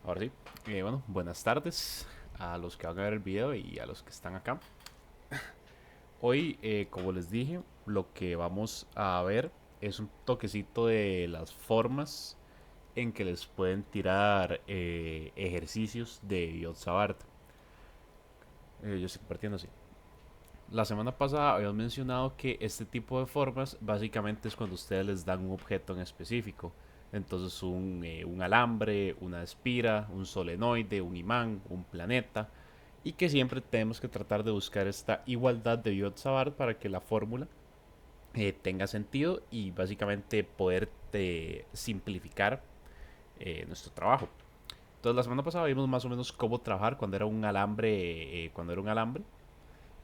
Ahora sí, bueno, buenas tardes a los que van a ver el video y a los que están acá. Hoy, como les dije, lo que vamos a ver es un toquecito de las formas en que les pueden tirar ejercicios de Biot-Savart. Yo estoy compartiendo así. La semana pasada habíamos mencionado que este tipo de formas básicamente es cuando ustedes les dan un objeto en específico. Entonces un alambre, una espira, un solenoide, un imán, un planeta. Y que siempre tenemos que tratar de buscar esta igualdad de Biot-Savart para que la fórmula tenga sentido y básicamente poder simplificar nuestro trabajo. Entonces la semana pasada vimos más o menos cómo trabajar cuando era un alambre,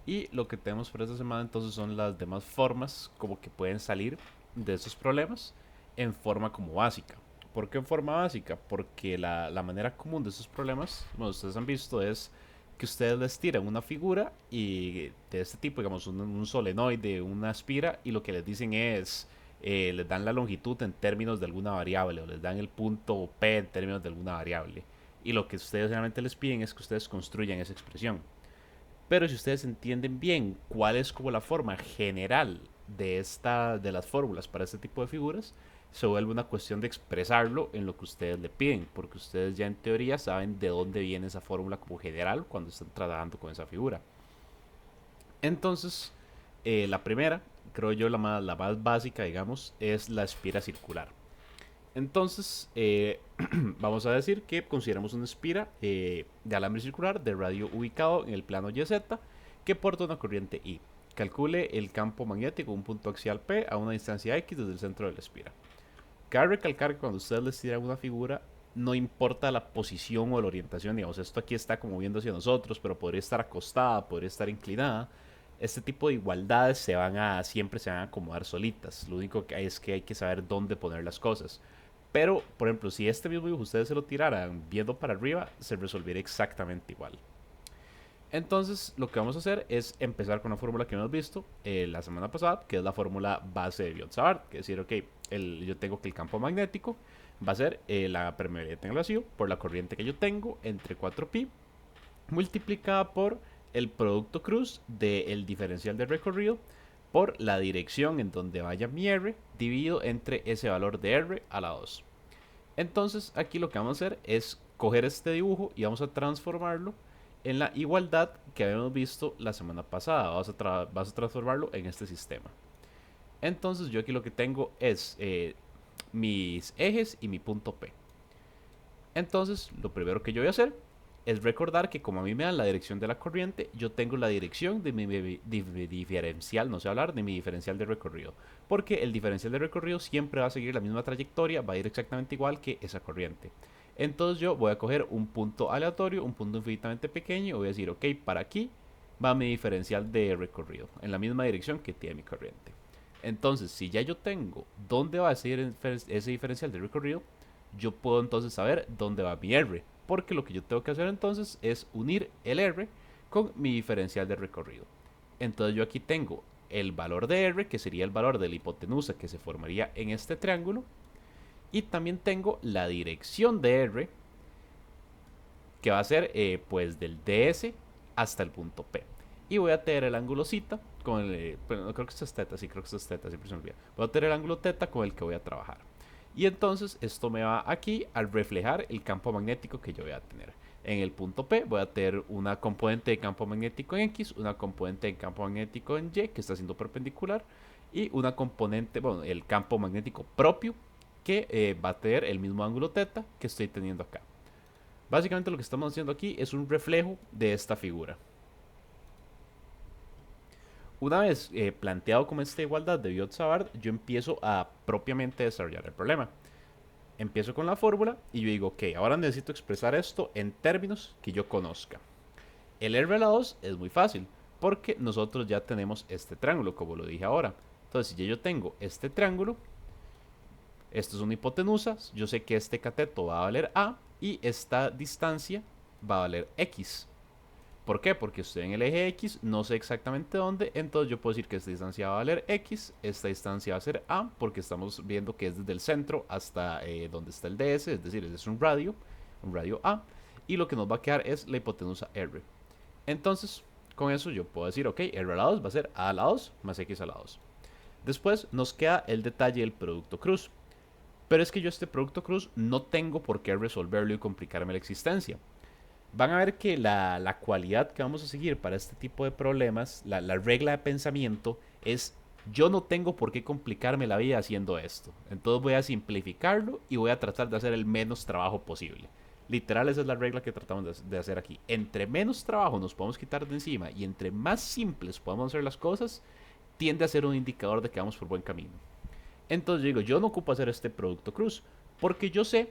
y lo que tenemos para esta semana entonces son las demás formas como que pueden salir de esos problemas en forma como básica. ¿Por qué en forma básica? Porque la manera común de esos problemas, bueno, ustedes han visto, es que ustedes les tiran una figura y de este tipo, digamos, un solenoide, una aspira, y lo que les dicen es, les dan la longitud en términos de alguna variable, o les dan el punto P en términos de alguna variable. Y lo que ustedes realmente les piden es que ustedes construyan esa expresión. Pero si ustedes entienden bien cuál es como la forma general de las fórmulas para este tipo de figuras, se vuelve una cuestión de expresarlo en lo que ustedes le piden, porque ustedes ya en teoría saben de dónde viene esa fórmula como general cuando están trabajando con esa figura. Entonces, la primera, creo yo la más básica, digamos, es la espira circular. Entonces, vamos a decir que consideramos una espira de alambre circular de radio ubicado en el plano YZ que porta una corriente I. Calcule el campo magnético un punto axial P a una distancia X desde el centro de la espira. Cabe recalcar que cuando ustedes les tiran una figura, no importa la posición o la orientación, digamos, esto aquí está como viendo hacia nosotros, pero podría estar acostada, podría estar inclinada. Este tipo de igualdades siempre se van a acomodar solitas. Lo único que hay es que hay que saber dónde poner las cosas. Pero, por ejemplo, si este mismo dibujo ustedes se lo tiraran viendo para arriba, se resolvería exactamente igual. Entonces, lo que vamos a hacer es empezar con una fórmula que hemos visto la semana pasada, que es la fórmula base de Biot-Savart, que es decir, ok, yo tengo que el campo magnético va a ser la permeabilidad en el vacío por la corriente que yo tengo entre 4pi multiplicada por el producto cruz del diferencial de recorrido por la dirección en donde vaya mi R dividido entre ese valor de R a la 2. Entonces aquí lo que vamos a hacer es coger este dibujo y vamos a transformarlo en la igualdad que habíamos visto la semana pasada. Vas a transformarlo en este sistema. Entonces yo aquí lo que tengo es mis ejes y mi punto P. Entonces lo primero que yo voy a hacer es recordar que como a mí me dan la dirección de la corriente, yo tengo la dirección de mi diferencial, no sé hablar, de mi diferencial de recorrido. Porque el diferencial de recorrido siempre va a seguir la misma trayectoria, va a ir exactamente igual que esa corriente. Entonces yo voy a coger un punto aleatorio, un punto infinitamente pequeño, y voy a decir, ok, para aquí va mi diferencial de recorrido, en la misma dirección que tiene mi corriente. Entonces, si ya yo tengo dónde va a ser ese diferencial de recorrido, yo puedo entonces saber dónde va mi R. Porque lo que yo tengo que hacer entonces es unir el R con mi diferencial de recorrido. Entonces yo aquí tengo el valor de R, que sería el valor de la hipotenusa que se formaría en este triángulo. Y también tengo la dirección de R, que va a ser pues del DS hasta el punto P. Y voy a tener el ángulo cita con no creo que esto es teta, sí creo que esto es teta, siempre se me olvida. Voy a tener el ángulo teta con el que voy a trabajar. Y entonces esto me va aquí al reflejar el campo magnético que yo voy a tener. En el punto P voy a tener una componente de campo magnético en X, una componente de campo magnético en Y que está siendo perpendicular y una componente, bueno, el campo magnético propio que va a tener el mismo ángulo teta que estoy teniendo acá. Básicamente lo que estamos haciendo aquí es un reflejo de esta figura. Una vez planteado como esta igualdad de Biot-Savart, yo empiezo a propiamente desarrollar el problema. Empiezo con la fórmula y yo digo, ok, ahora necesito expresar esto en términos que yo conozca. El R a la 2 es muy fácil, porque nosotros ya tenemos este triángulo, como lo dije ahora. Entonces, si ya yo tengo este triángulo, esto es una hipotenusa, yo sé que este cateto va a valer A y esta distancia va a valer X. ¿Por qué? Porque estoy en el eje X, no sé exactamente dónde, entonces yo puedo decir que esta distancia va a valer X, esta distancia va a ser A, porque estamos viendo que es desde el centro hasta donde está el DS, es decir, es un radio, un radio A, y lo que nos va a quedar es la hipotenusa R. Entonces, con eso yo puedo decir, ok, R a la 2 va a ser A a la 2 más X a la 2. Después nos queda el detalle del producto cruz. Pero es que yo este producto cruz no tengo por qué resolverlo y complicarme la existencia. Van a ver que la cualidad que vamos a seguir para este tipo de problemas, la regla de pensamiento es: yo no tengo por qué complicarme la vida haciendo esto. Entonces voy a simplificarlo y voy a tratar de hacer el menos trabajo posible. Literal, esa es la regla que tratamos de hacer aquí. Entre menos trabajo nos podemos quitar de encima y entre más simples podemos hacer las cosas, tiende a ser un indicador de que vamos por buen camino. Entonces yo digo, yo no ocupo hacer este producto cruz, porque yo sé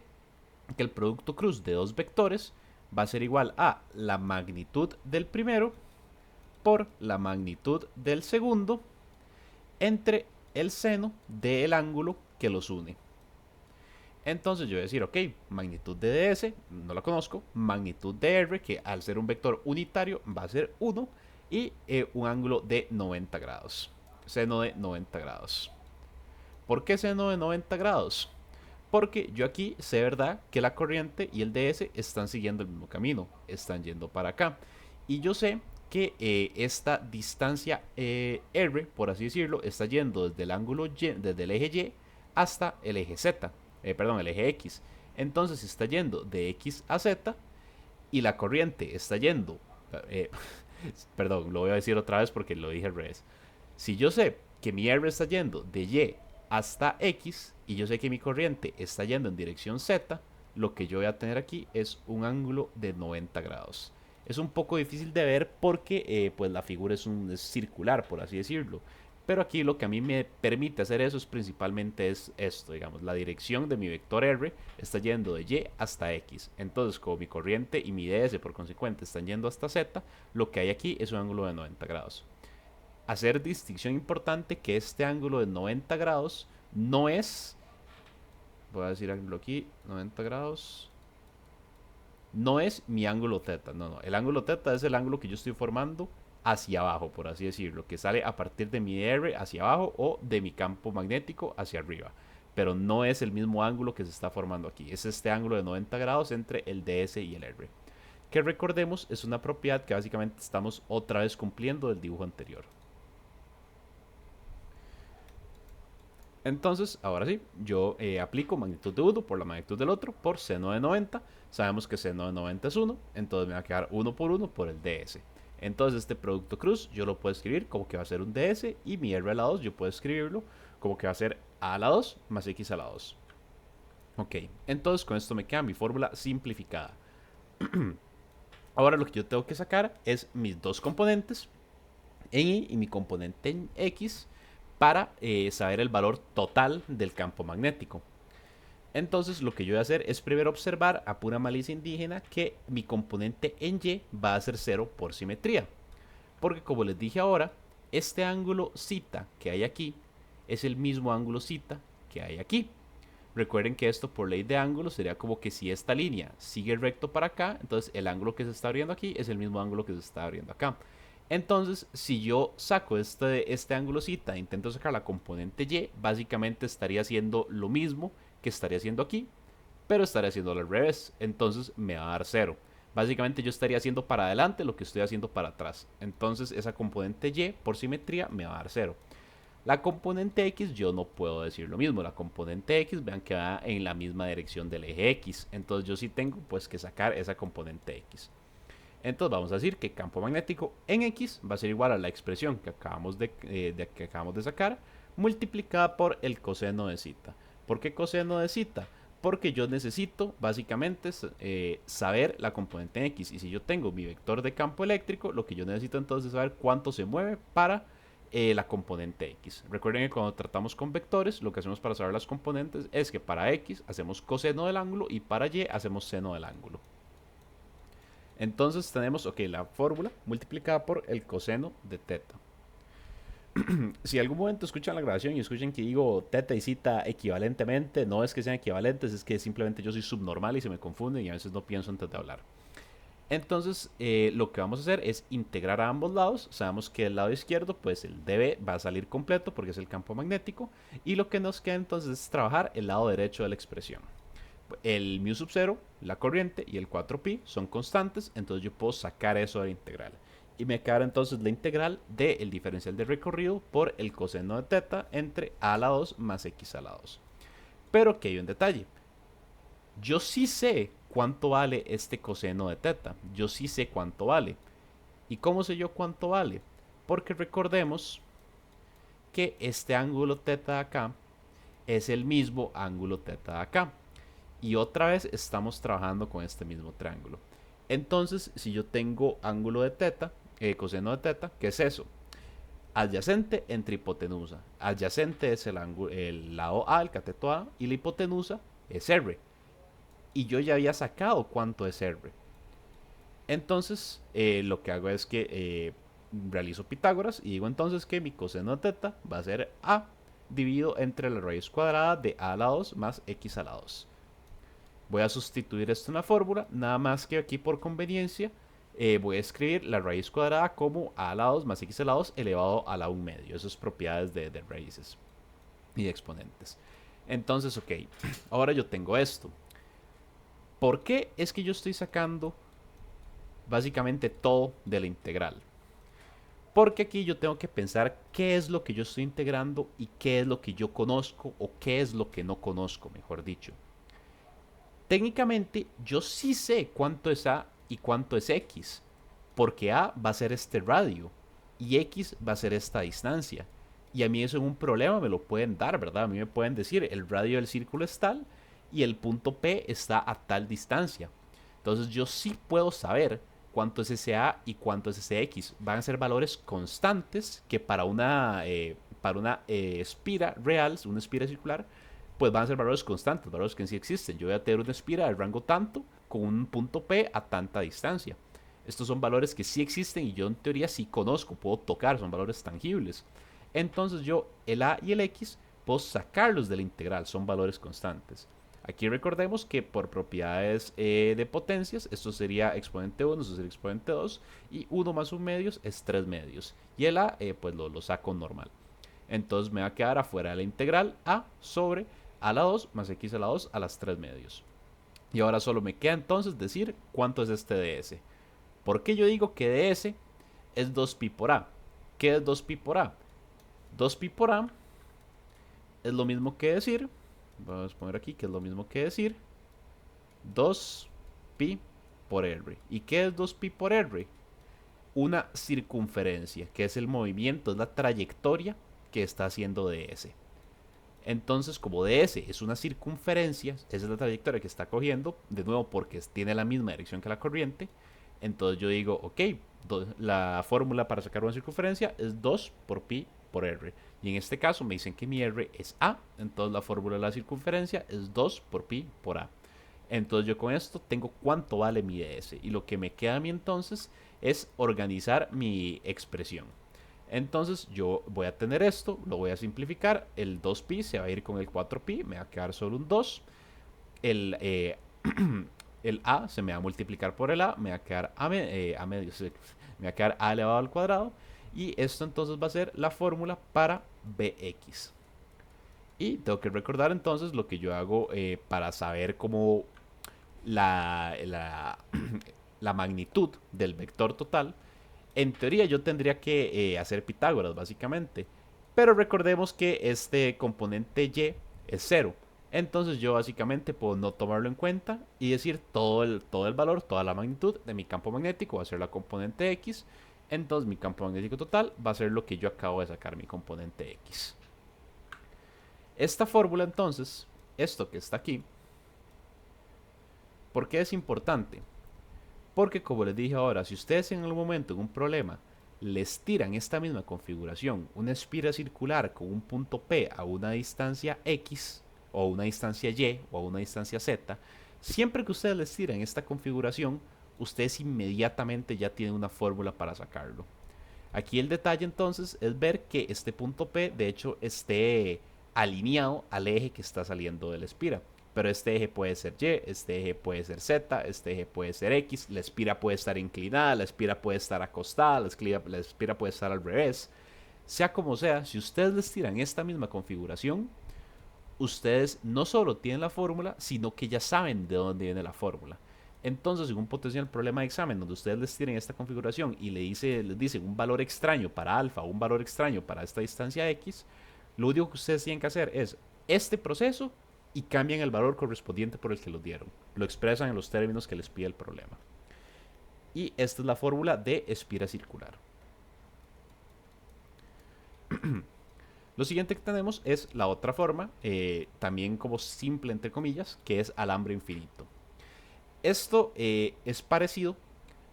que el producto cruz de dos vectores va a ser igual a la magnitud del primero por la magnitud del segundo entre el seno del ángulo que los une. Entonces yo voy a decir, ok, magnitud de ds, no la conozco, magnitud de r, que al ser un vector unitario va a ser 1, y un ángulo de 90 grados, seno de 90 grados. ¿Por qué seno de 90 grados? Porque yo aquí sé, ¿verdad?, que la corriente y el ds están siguiendo el mismo camino, están yendo para acá. Y yo sé que esta distancia r, por así decirlo, está yendo desde el ángulo y, desde el eje y hasta el eje z, perdón, el eje x. Entonces está yendo de x a z y la corriente está yendo, perdón, lo voy a decir otra vez porque lo dije al revés. Si yo sé que mi r está yendo de y hasta x y yo sé que mi corriente está yendo en dirección z, lo que yo voy a tener aquí es un ángulo de 90 grados. Es un poco difícil de ver porque pues la figura es circular, por así decirlo. Pero aquí lo que a mí me permite hacer eso es principalmente esto, digamos, la dirección de mi vector r está yendo de y hasta x. Entonces, como mi corriente y mi ds por consecuente están yendo hasta z, lo que hay aquí es un ángulo de 90 grados. Hacer distinción importante que este ángulo de 90 grados no es, voy a decir ángulo aquí, 90 grados, no es mi ángulo θ, no, el ángulo θ es el ángulo que yo estoy formando hacia abajo, por así decirlo, que sale a partir de mi R hacia abajo o de mi campo magnético hacia arriba, pero no es el mismo ángulo que se está formando aquí, es este ángulo de 90 grados entre el ds y el R, que recordemos es una propiedad que básicamente estamos otra vez cumpliendo del dibujo anterior. Entonces, ahora sí, yo aplico magnitud de uno por la magnitud del otro por seno de 90. Sabemos que seno de 90 es 1, entonces me va a quedar 1 por el ds. Entonces este producto cruz yo lo puedo escribir como que va a ser un ds y mi r a la 2 yo puedo escribirlo como que va a ser a la 2 más x a la 2. Ok, entonces con esto me queda mi fórmula simplificada. Ahora lo que yo tengo que sacar es mis dos componentes en y mi componente en x para saber el valor total del campo magnético. Entonces lo que yo voy a hacer es primero observar a pura malicia indígena que mi componente en y va a ser 0 por simetría. Porque como les dije ahora, este ángulo θ que hay aquí es el mismo ángulo θ que hay aquí. Recuerden que esto por ley de ángulos sería como que si esta línea sigue recto para acá, entonces el ángulo que se está abriendo aquí es el mismo ángulo que se está abriendo acá. Entonces, si yo saco este ángulo θ e intento sacar la componente y, básicamente estaría haciendo lo mismo que estaría haciendo aquí, pero estaría haciendo al revés. Entonces me va a dar 0. Básicamente yo estaría haciendo para adelante lo que estoy haciendo para atrás. Entonces esa componente y, por simetría, me va a dar 0. La componente x yo no puedo decir lo mismo. La componente x, vean que va en la misma dirección del eje x. Entonces yo sí tengo pues que sacar esa componente x. Entonces vamos a decir que campo magnético en x va a ser igual a la expresión que acabamos de sacar multiplicada por el coseno de θ. ¿Por qué coseno de θ? Porque yo necesito básicamente saber la componente en x. Y si yo tengo mi vector de campo eléctrico, lo que yo necesito entonces es saber cuánto se mueve para la componente x. Recuerden que cuando tratamos con vectores, lo que hacemos para saber las componentes es que para x hacemos coseno del ángulo y para y hacemos seno del ángulo. Entonces tenemos, ok, la fórmula multiplicada por el coseno de θ. Si algún momento escuchan la grabación y escuchan que digo θ y θ equivalentemente, no es que sean equivalentes, es que simplemente yo soy subnormal y se me confunden y a veces no pienso antes de hablar. Entonces lo que vamos a hacer es integrar a ambos lados. Sabemos que del lado izquierdo pues el dB va a salir completo porque es el campo magnético, y lo que nos queda entonces es trabajar el lado derecho de la expresión. el mu sub 0, la corriente y el 4pi son constantes, entonces yo puedo sacar eso de la integral. Y me queda entonces la integral del diferencial de recorrido por el coseno de teta entre a a la 2 más x a la 2. Pero que hay un detalle. Yo sí sé cuánto vale este coseno de teta. Yo sí sé cuánto vale. ¿Y cómo sé yo cuánto vale? Porque recordemos que este ángulo teta de acá es el mismo ángulo teta de acá. Y otra vez estamos trabajando con este mismo triángulo. Entonces, si yo tengo ángulo de teta, coseno de teta, ¿qué es eso? Adyacente entre hipotenusa. Adyacente es el lado A, el cateto A, y la hipotenusa es R. Y yo ya había sacado cuánto es R. Entonces, lo que hago es que realizo Pitágoras y digo entonces que mi coseno de teta va a ser A dividido entre la raíz cuadrada de a la 2 más x a la 2. Voy a sustituir esto en la fórmula, nada más que aquí por conveniencia voy a escribir la raíz cuadrada como a a la 2 más x a la 2 elevado a la 1 medio. Eso es propiedades de raíces y de exponentes. Entonces, ok, ahora yo tengo esto. ¿Por qué es que yo estoy sacando básicamente todo de la integral? Porque aquí yo tengo que pensar qué es lo que yo estoy integrando y qué es lo que yo conozco o qué es lo que no conozco, mejor dicho. Técnicamente yo sí sé cuánto es A y cuánto es X, porque A va a ser este radio y X va a ser esta distancia. Y a mí eso es un problema, me lo pueden dar, ¿verdad? A mí me pueden decir, el radio del círculo es tal y el punto P está a tal distancia. Entonces yo sí puedo saber cuánto es ese A y cuánto es ese X. Van a ser valores constantes que para una espira real, una espira circular, pues van a ser valores constantes, valores que en sí existen. Yo voy a tener una espira de rango tanto con un punto P a tanta distancia. Estos son valores que sí existen y yo en teoría sí conozco, puedo tocar, son valores tangibles. Entonces yo el A y el X puedo sacarlos de la integral, son valores constantes. Aquí recordemos que por propiedades de potencias, esto sería exponente 1, esto sería exponente 2, y 1 más 1 medios es 3 medios. Y el A pues lo saco normal. Entonces me va a quedar afuera de la integral A sobre a la 2 más x a la 2 a las 3 medios. Y ahora solo me queda entonces decir cuánto es este ds. ¿Por qué yo digo que ds es 2pi por a? ¿Qué es 2pi por a? 2pi por a es lo mismo que decir, vamos a poner aquí que es lo mismo que decir 2pi por r. ¿Y qué es 2pi por r? Una circunferencia, que es el movimiento, es la trayectoria que está haciendo ds. Entonces, como ds es una circunferencia, esa es la trayectoria que está cogiendo, de nuevo porque tiene la misma dirección que la corriente, entonces yo digo, ok, la fórmula para sacar una circunferencia es 2 por pi por r. Y en este caso me dicen que mi r es a, entonces la fórmula de la circunferencia es 2 por pi por a. Entonces yo con esto tengo cuánto vale mi ds. Y lo que me queda a mí entonces es organizar mi expresión. Entonces yo voy a tener esto, lo voy a simplificar, el 2pi se va a ir con el 4pi, me va a quedar solo un 2, el, el a se me va a multiplicar por el a, me va a quedar a medio, me va a quedar a elevado al cuadrado, y esto entonces va a ser la fórmula para bx. Y tengo que recordar entonces lo que yo hago para saber cómo la, la magnitud del vector total. En teoría yo tendría que hacer Pitágoras básicamente, pero recordemos que este componente y es 0. Entonces yo básicamente puedo no tomarlo en cuenta y decir todo el valor, toda la magnitud de mi campo magnético va a ser la componente x. Entonces mi campo magnético total va a ser lo que yo acabo de sacar, mi componente x. Esta fórmula entonces, esto que está aquí, ¿por qué es importante? Porque como les dije ahora, si ustedes en algún momento en un problema les tiran esta misma configuración, una espira circular con un punto P a una distancia X, o una distancia Y, o a una distancia Z, siempre que ustedes les tiran esta configuración, ustedes inmediatamente ya tienen una fórmula para sacarlo. Aquí el detalle entonces es ver que este punto P de hecho esté alineado al eje que está saliendo de la espira. Pero este eje puede ser Y, este eje puede ser Z, este eje puede ser X, la espira puede estar inclinada, la espira puede estar acostada, la espira puede estar al revés. Sea como sea, si ustedes les tiran esta misma configuración, ustedes no solo tienen la fórmula, sino que ya saben de dónde viene la fórmula. Entonces, en un potencial problema de examen donde ustedes les tienen esta configuración y les dicen un valor extraño para alfa o un valor extraño para esta distancia x, lo único que ustedes tienen que hacer es este proceso y cambian el valor correspondiente por el que lo dieron. Lo expresan en los términos que les pide el problema. Y esta es la fórmula de espira circular. Lo siguiente que tenemos es la otra forma, también como simple entre comillas, que es alambre infinito. Esto es parecido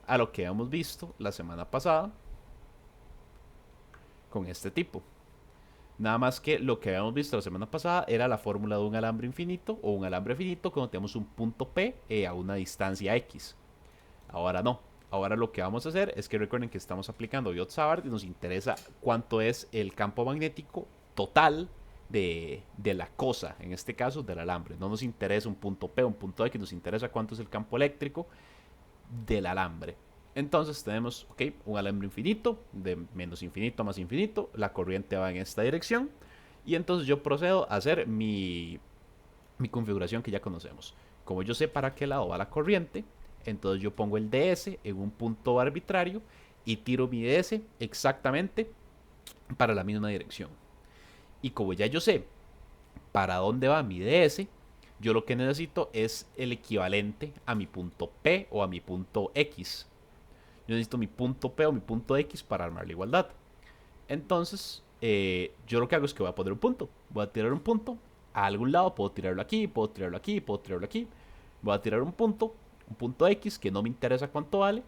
a lo que hemos visto la semana pasada con este tipo. Nada más que lo que habíamos visto la semana pasada era la fórmula de un alambre infinito o un alambre finito cuando tenemos un punto P a una distancia X. Ahora no. Ahora lo que vamos a haer es que recuerden que estamos aplicando Biot-Savart y nos interesa cuánto es el campo magnético total de la cosa, en este caso del alambre. No nos interesa un punto P o un punto X, nos interesa cuánto es el campo eléctrico del alambre. Entonces tenemos un alambre infinito, de menos infinito a más infinito, la corriente va en esta dirección y entonces yo procedo a hacer mi configuración que ya conocemos. Como yo sé para qué lado va la corriente, entonces yo pongo el DS en un punto arbitrario y tiro mi DS exactamente para la misma dirección. Y como ya yo sé para dónde va mi DS, yo lo que necesito es el equivalente a mi punto P o a mi punto X. Yo necesito mi punto P o mi punto X para armar la igualdad. Entonces, yo lo que hago es que voy a poner un punto. Voy a tirar un punto a algún lado. Puedo tirarlo aquí, puedo tirarlo aquí, puedo tirarlo aquí. Voy a tirar un punto X que no me interesa cuánto vale.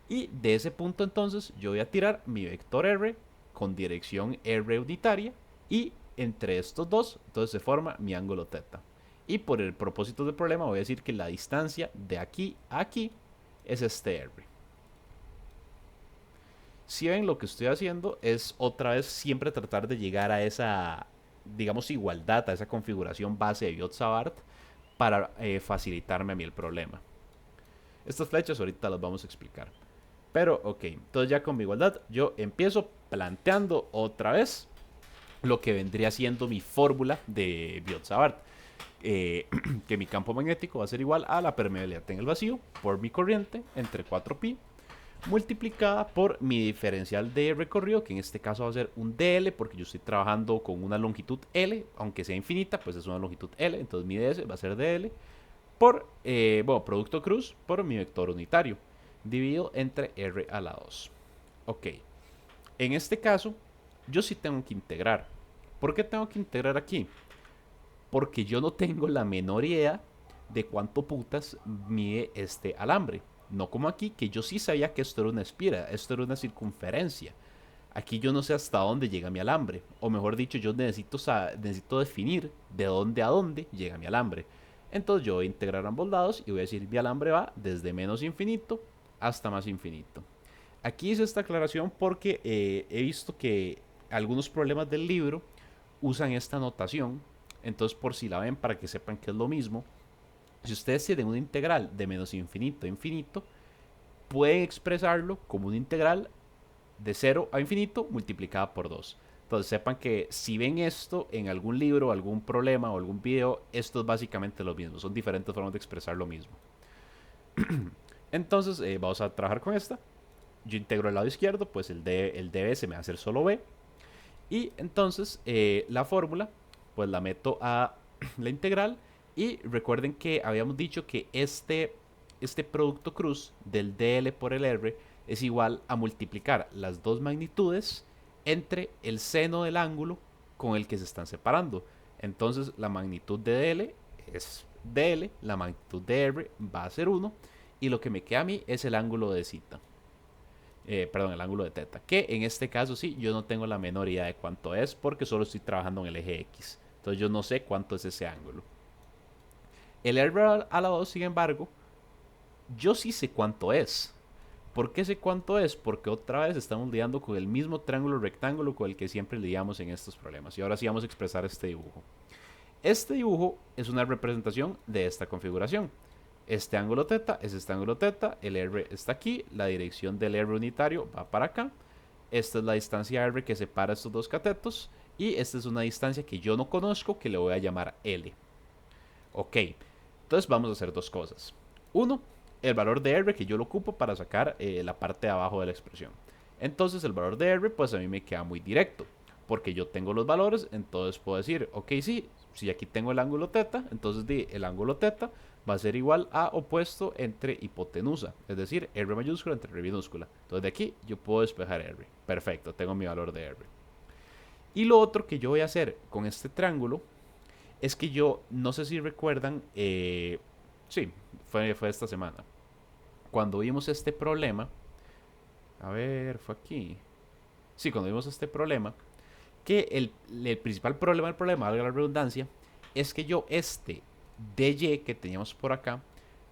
Y de ese punto entonces yo voy a tirar mi vector R con dirección R unitaria. Y entre estos dos, entonces se forma mi ángulo teta. Y por el propósito del problema voy a decir que la distancia de aquí a aquí es este R. Si ven, lo que estoy haciendo es otra vez siempre tratar de llegar a esa, digamos, igualdad, a esa configuración base de Biot-Savart para facilitarme a mí el problema. Estas flechas ahorita las vamos a explicar. Pero, ok, entonces ya con mi igualdad yo empiezo planteando otra vez lo que vendría siendo mi fórmula de Biot-Savart. Que mi campo magnético va a ser igual a la permeabilidad en el vacío por mi corriente entre 4pi multiplicada por mi diferencial de recorrido, que en este caso va a ser un dl, porque yo estoy trabajando con una longitud L, aunque sea infinita, pues es una longitud L, entonces mi ds va a ser dl, por, producto cruz por mi vector unitario, dividido entre r a la 2. Ok, en este caso, yo sí tengo que integrar. ¿Por qué tengo que integrar aquí? Porque yo no tengo la menor idea de cuánto putas mide este alambre. No como aquí, que yo sí sabía que esto era una espira, esto era una circunferencia. Aquí yo no sé hasta dónde llega mi alambre. O mejor dicho, yo necesito definir de dónde a dónde llega mi alambre. Entonces yo voy a integrar ambos lados y voy a decir mi alambre va desde menos infinito hasta más infinito. Aquí hice esta aclaración porque he visto que algunos problemas del libro usan esta notación. Entonces por si la ven, para que sepan que es lo mismo, si ustedes tienen una integral de menos infinito a infinito, pueden expresarlo como una integral de 0 a infinito multiplicada por 2. Entonces sepan que si ven esto en algún libro, algún problema o algún video, esto es básicamente lo mismo. Son diferentes formas de expresar lo mismo. Entonces vamos a trabajar con esta. Yo integro el lado izquierdo, pues el db se me va a hacer solo b. Y entonces la fórmula, pues la meto a la integral. Y recuerden que habíamos dicho que este producto cruz del dl por el r es igual a multiplicar las dos magnitudes entre el seno del ángulo con el que se están separando. Entonces la magnitud de dl es dl, la magnitud de r va a ser 1 y lo que me queda a mí es el ángulo de zeta. Perdón, el ángulo de teta, que en este caso sí, yo no tengo la menor idea de cuánto es porque solo estoy trabajando en el eje X. Entonces yo no sé cuánto es ese ángulo. El R a la 2, sin embargo, yo sí sé cuánto es. ¿Por qué sé cuánto es? Porque otra vez estamos lidiando con el mismo triángulo rectángulo con el que siempre lidiamos en estos problemas. Y ahora sí vamos a expresar este dibujo. Este dibujo es una representación de esta configuración. Este ángulo teta es este ángulo teta, el R está aquí, la dirección del R unitario va para acá. Esta es la distancia R que separa estos dos catetos. Y esta es una distancia que yo no conozco, que le voy a llamar L. Ok, entonces vamos a hacer dos cosas. Uno, el valor de R que yo lo ocupo para sacar la parte de abajo de la expresión. Entonces el valor de R pues a mí me queda muy directo, porque yo tengo los valores, entonces puedo decir, ok, sí, si aquí tengo el ángulo teta, entonces el ángulo teta va a ser igual a opuesto entre hipotenusa, es decir, R mayúscula entre R minúscula. Entonces de aquí yo puedo despejar R. Perfecto, tengo mi valor de R. Y lo otro que yo voy a hacer con este triángulo es que yo, no sé si recuerdan, sí, fue esta semana, cuando vimos este problema, a ver, fue aquí, sí, cuando vimos este problema, que el principal problema del problema, valga la redundancia, es que yo este dy que teníamos por acá,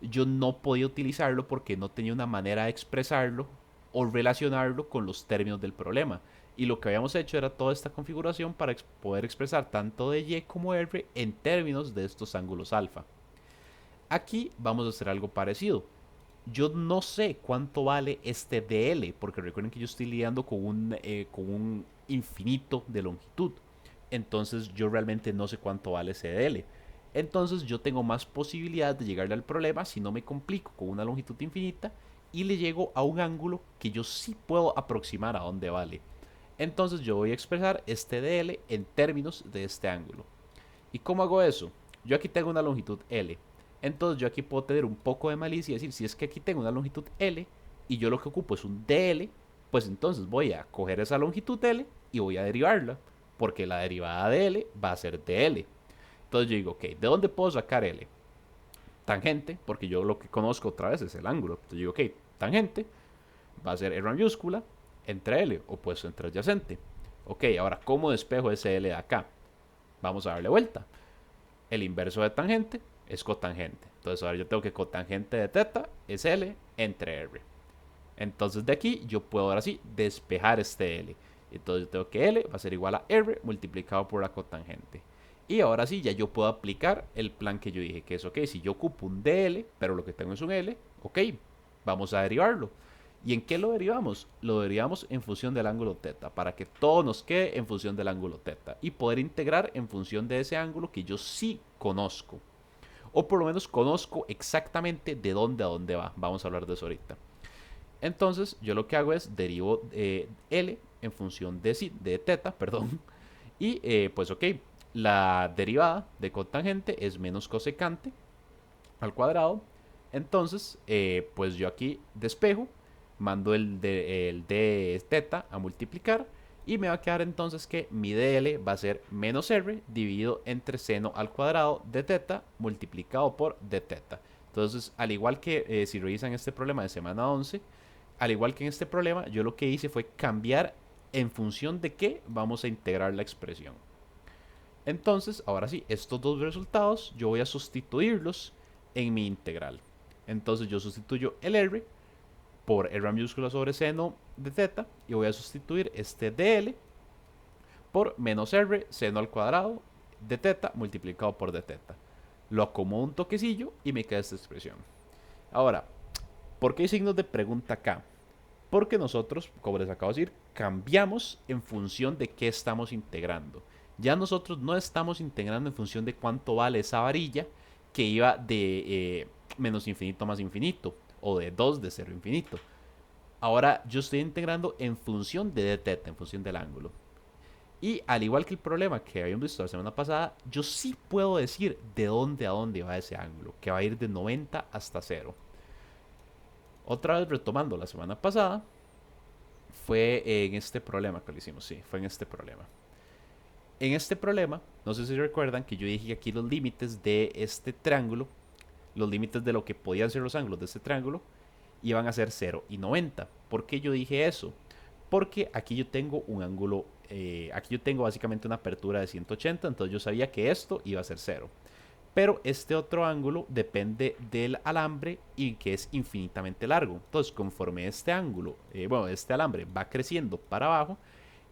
yo no podía utilizarlo porque no tenía una manera de expresarlo o relacionarlo con los términos del problema. Y lo que habíamos hecho era toda esta configuración para poder expresar tanto dy como r en términos de estos ángulos alfa. Aquí vamos a hacer algo parecido. Yo no sé cuánto vale este dl, porque recuerden que yo estoy lidiando con un infinito de longitud. Entonces yo realmente no sé cuánto vale ese dl. Entonces yo tengo más posibilidad de llegarle al problema si no me complico con una longitud infinita y le llego a un ángulo que yo sí puedo aproximar a dónde vale. Entonces yo voy a expresar este dl en términos de este ángulo. ¿Y cómo hago eso? Yo aquí tengo una longitud L. Entonces yo aquí puedo tener un poco de malicia y decir, si es que aquí tengo una longitud L y yo lo que ocupo es un DL, pues entonces voy a coger esa longitud L y voy a derivarla, porque la derivada de L va a ser DL. Entonces yo digo, ok, ¿de dónde puedo sacar L? Tangente, porque yo lo que conozco otra vez es el ángulo. Entonces yo digo, ok, tangente va a ser R mayúscula entre L, opuesto entre adyacente. Ok, ahora, ¿cómo despejo ese L de acá? Vamos a darle vuelta. El inverso de tangente es cotangente. Entonces ahora yo tengo que cotangente de teta es L entre R. Entonces de aquí yo puedo ahora sí despejar este L. Entonces yo tengo que L va a ser igual a R multiplicado por la cotangente. Y ahora sí ya yo puedo aplicar el plan que yo dije, que es ok, si yo ocupo un DL, pero lo que tengo es un L, ok, vamos a derivarlo. ¿Y en qué lo derivamos? Lo derivamos en función del ángulo teta, para que todo nos quede en función del ángulo teta y poder integrar en función de ese ángulo que yo sí conozco. O por lo menos conozco exactamente de dónde a dónde va. Vamos a hablar de eso ahorita. Entonces, yo lo que hago es derivo L en función de teta, perdón. Y pues ok, la derivada de cotangente es menos cosecante al cuadrado. Entonces, pues yo aquí despejo, mando el de teta a multiplicar y me va a quedar entonces que mi dl va a ser menos r dividido entre seno al cuadrado de teta multiplicado por d teta. Entonces, al igual que si revisan este problema de semana 11, al igual que en este problema, yo lo que hice fue cambiar en función de qué vamos a integrar la expresión. Entonces, ahora sí, estos dos resultados yo voy a sustituirlos en mi integral. Entonces yo sustituyo el r por r mayúscula sobre seno de teta y voy a sustituir este dl por menos r seno al cuadrado de teta multiplicado por d teta. Lo acomodo un toquecillo y me queda esta expresión. Ahora, ¿por qué hay signos de pregunta acá? Porque nosotros, como les acabo de decir, cambiamos en función de qué estamos integrando. Ya nosotros no estamos integrando en función de cuánto vale esa varilla que iba de menos infinito más infinito o de 2 de 0 infinito. Ahora yo estoy integrando en función de d en función del ángulo. Y al igual que el problema que habíamos visto la semana pasada, yo sí puedo decir de dónde a dónde va ese ángulo, que va a ir de 90 hasta 0. Otra vez retomando la semana pasada, fue en este problema que lo hicimos, sí, fue en este problema. En este problema, no sé si recuerdan que yo dije que aquí los límites de este triángulo, los límites de lo que podían ser los ángulos de este triángulo, iban a ser 0 y 90. ¿Por qué yo dije eso? Porque aquí yo tengo un ángulo, aquí yo tengo básicamente una apertura de 180, entonces yo sabía que esto iba a ser 0. Pero este otro ángulo depende del alambre y que es infinitamente largo. Entonces, conforme este ángulo, este alambre va creciendo para abajo,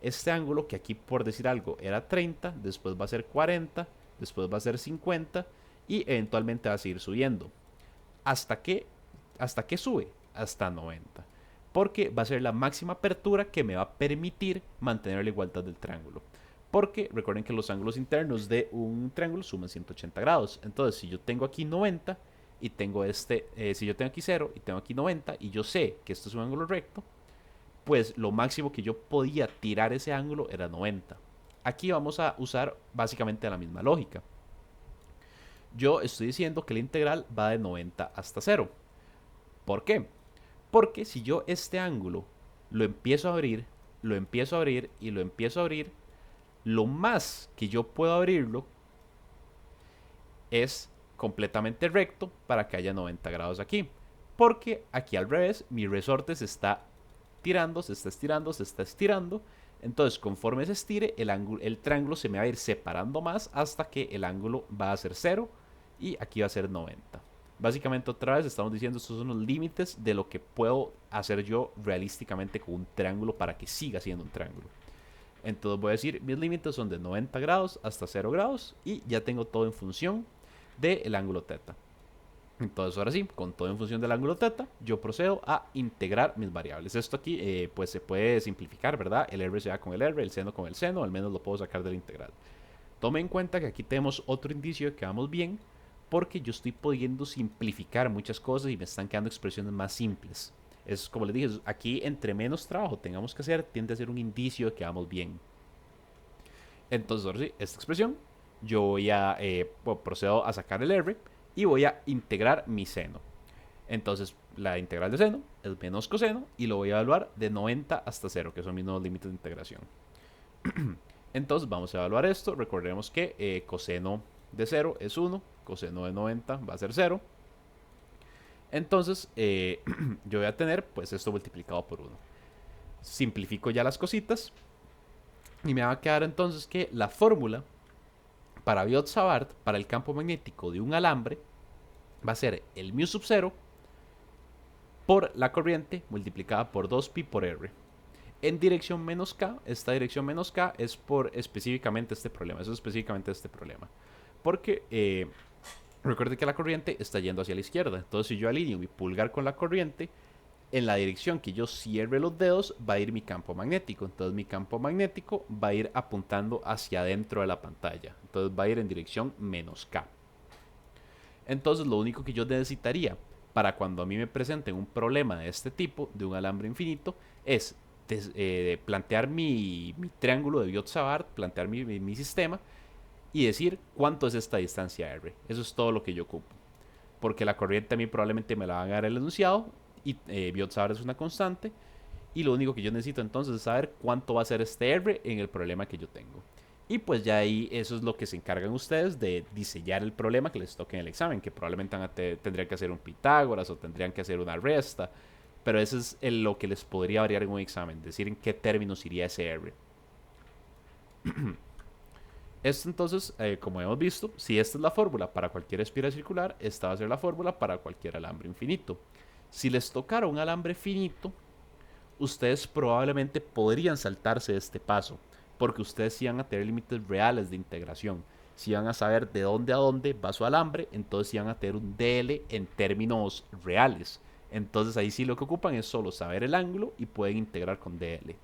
este ángulo, que aquí por decir algo era 30, después va a ser 40, después va a ser 50 y eventualmente va a seguir subiendo. ¿Hasta qué sube? Hasta 90. Porque va a ser la máxima apertura que me va a permitir mantener la igualdad del triángulo. Porque recuerden que los ángulos internos de un triángulo suman 180 grados. Entonces, si yo tengo aquí 90 y tengo si yo tengo aquí 0 y tengo aquí 90 y yo sé que esto es un ángulo recto, pues lo máximo que yo podía tirar ese ángulo era 90. Aquí vamos a usar básicamente la misma lógica. Yo estoy diciendo que la integral va de 90 hasta 0. ¿Por qué? Porque si yo este ángulo lo empiezo a abrir, lo empiezo a abrir y lo empiezo a abrir, lo más que yo puedo abrirlo es completamente recto para que haya 90 grados aquí. Porque aquí al revés, mi resorte se está tirando, se está estirando, se está estirando. Entonces, conforme se estire, el triángulo se me va a ir separando más hasta que el ángulo va a ser 0 y aquí va a ser 90. Básicamente, otra vez estamos diciendo estos son los límites de lo que puedo hacer yo realísticamente con un triángulo para que siga siendo un triángulo. Entonces voy a decir, mis límites son de 90 grados hasta 0 grados y ya tengo todo en función del ángulo teta. Entonces ahora sí, con todo en función del ángulo teta, yo procedo a integrar mis variables. Esto aquí pues se puede simplificar, ¿verdad? El r se va con el r, el seno con el seno, al menos lo puedo sacar de la integral. Tome en cuenta que aquí tenemos otro indicio de que vamos bien, porque yo estoy pudiendo simplificar muchas cosas y me están quedando expresiones más simples. Es como les dije, aquí entre menos trabajo tengamos que hacer, tiende a ser un indicio de que vamos bien. Entonces ahora sí, esta expresión, yo voy a, procedo a sacar el r y voy a integrar mi seno. Entonces la integral de seno es menos coseno y lo voy a evaluar de 90 hasta 0, que son mis nuevos límites de integración. Entonces vamos a evaluar esto. Recordemos que coseno de 0 es 1, coseno de 90 va a ser 0. Entonces yo voy a tener pues esto multiplicado por 1. Simplifico ya las cositas y me va a quedar entonces que la fórmula para Biot-Savart, para el campo magnético de un alambre, va a ser el mu sub 0 por la corriente multiplicada por 2pi por r. En dirección menos k, esta dirección menos k es por específicamente este problema. Eso es específicamente este problema. Porque recuerde que la corriente está yendo hacia la izquierda. Entonces, si yo alineo mi pulgar con la corriente, en la dirección que yo cierre los dedos va a ir mi campo magnético. Entonces, mi campo magnético va a ir apuntando hacia adentro de la pantalla. Entonces, va a ir en dirección menos k. Entonces, lo único que yo necesitaría para cuando a mí me presenten un problema de este tipo, de un alambre infinito, es plantear mi triángulo de Biot-Savart, plantear mi sistema y decir cuánto es esta distancia r. Eso es todo lo que yo ocupo. Porque la corriente a mí probablemente me la van a dar el enunciado y Biot-Savart es una constante. Y lo único que yo necesito entonces es saber cuánto va a ser este r en el problema que yo tengo. Y pues ya ahí eso es lo que se encargan ustedes de diseñar el problema que les toque en el examen, que probablemente tendrían que hacer un Pitágoras o tendrían que hacer una resta, pero eso es lo que les podría variar en un examen, decir en qué términos iría ese R. Esto entonces, como hemos visto, si esta es la fórmula para cualquier espiral circular, esta va a ser la fórmula para cualquier alambre infinito. Si les tocara un alambre finito, ustedes probablemente podrían saltarse este paso, porque ustedes sí van a tener límites reales de integración. Si van a saber de dónde a dónde va su alambre, entonces sí van a tener un DL en términos reales. Entonces ahí sí lo que ocupan es solo saber el ángulo y pueden integrar con DL.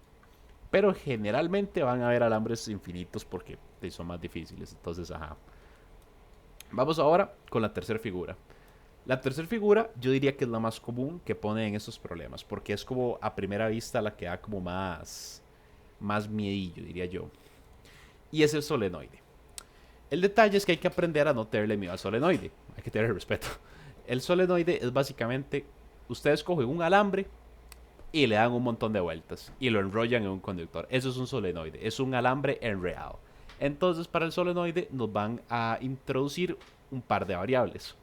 Pero generalmente van a haber alambres infinitos porque son más difíciles. Entonces, ajá. Vamos ahora con la tercera figura. La tercera figura yo diría que es la más común que pone en estos problemas, porque es como a primera vista la que da como más miedillo, diría yo. Y es el solenoide. El detalle es que hay que aprender a no tenerle miedo al solenoide. Hay que tener respeto. El solenoide es básicamente, ustedes cogen un alambre y le dan un montón de vueltas y lo enrollan en un conductor. Eso es un solenoide, es un alambre enredado. Entonces para el solenoide nos van a introducir un par de variables.